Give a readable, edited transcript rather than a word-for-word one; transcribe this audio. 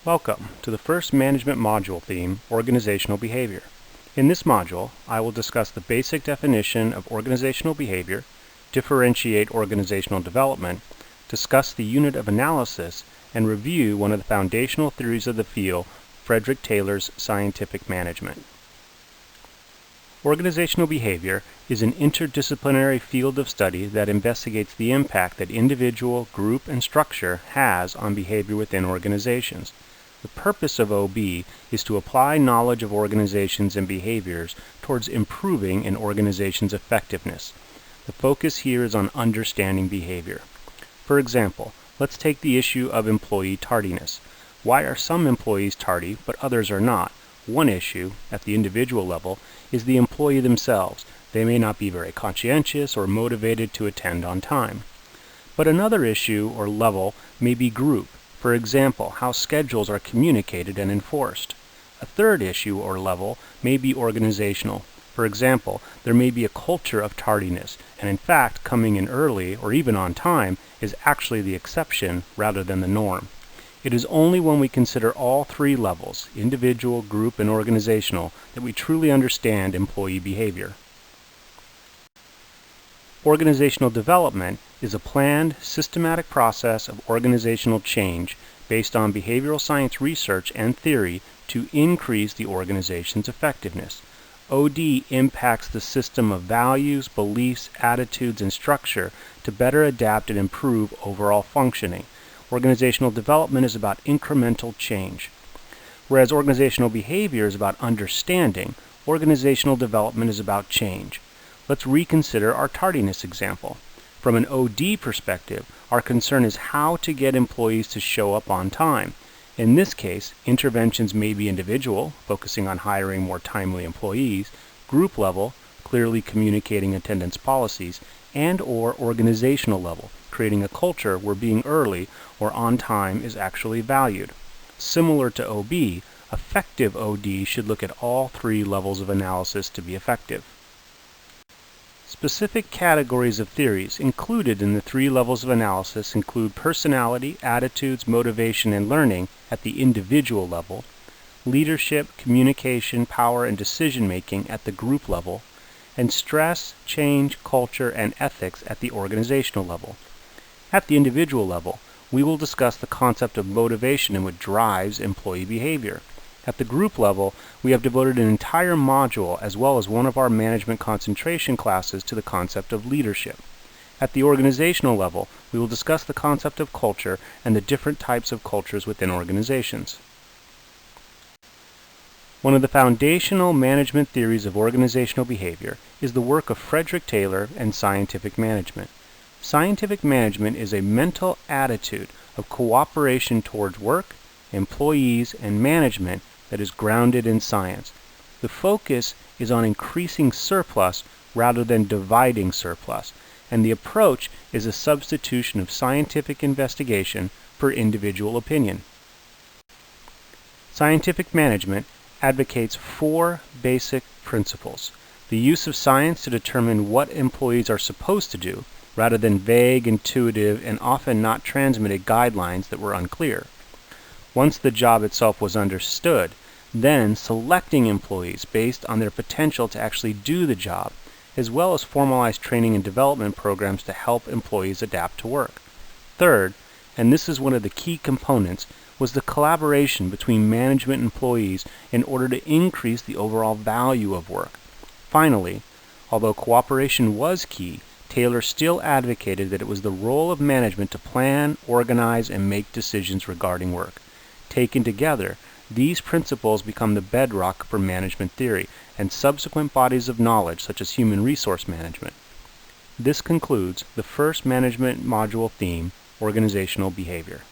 Welcome to the first management module theme, Organizational Behavior. In this module, I will discuss the basic definition of organizational behavior, differentiate organizational development, discuss the unit of analysis, and review one of the foundational theories of the field, Frederick Taylor's scientific management. Organizational behavior is an interdisciplinary field of study that investigates the impact that individual, group, and structure has on behavior within organizations. The purpose of OB is to apply knowledge of organizations and behaviors towards improving an organization's effectiveness. The focus here is on understanding behavior. For example, let's take the issue of employee tardiness. Why are some employees tardy but others are not? One issue, at the individual level, is the employee themselves. They may not be very conscientious or motivated to attend on time. But another issue or level may be group. For example, how schedules are communicated and enforced. A third issue or level may be organizational. For example, there may be a culture of tardiness, and in fact, coming in early or even on time is actually the exception rather than the norm. It is only when we consider all three levels, individual, group, and organizational, that we truly understand employee behavior. Organizational development is a planned, systematic process of organizational change based on behavioral science research and theory to increase the organization's effectiveness. OD impacts the system of values, beliefs, attitudes, and structure to better adapt and improve overall functioning. Organizational development is about incremental change. Whereas organizational behavior is about understanding, organizational development is about change. Let's reconsider our tardiness example. From an OD perspective, our concern is how to get employees to show up on time. In this case, interventions may be individual, focusing on hiring more timely employees, group level, clearly communicating attendance policies, and/or organizational level, creating a culture where being early or on time is actually valued. Similar to OB, effective OD should look at all three levels of analysis to be effective. Specific categories of theories included in the three levels of analysis include personality, attitudes, motivation, and learning at the individual level, leadership, communication, power, and decision-making at the group level, and stress, change, culture, and ethics at the organizational level. At the individual level, we will discuss the concept of motivation and what drives employee behavior. At the group level, we have devoted an entire module as well as one of our management concentration classes to the concept of leadership. At the organizational level, we will discuss the concept of culture and the different types of cultures within organizations. One of the foundational management theories of organizational behavior is the work of Frederick Taylor and scientific management. Scientific management is a mental attitude of cooperation towards work, employees, and management that is grounded in science. The focus is on increasing surplus rather than dividing surplus, and the approach is a substitution of scientific investigation for individual opinion. Scientific management advocates four basic principles: the use of science to determine what employees are supposed to do, rather than vague, intuitive, and often not transmitted guidelines that were unclear. Once the job itself was understood, then selecting employees based on their potential to actually do the job, as well as formalized training and development programs to help employees adapt to work. Third, and this is one of the key components, was the collaboration between management and employees in order to increase the overall value of work. Finally, although cooperation was key, Taylor still advocated that it was the role of management to plan, organize, and make decisions regarding work. Taken together, these principles become the bedrock for management theory and subsequent bodies of knowledge such as human resource management. This concludes the first management module theme, organizational behavior.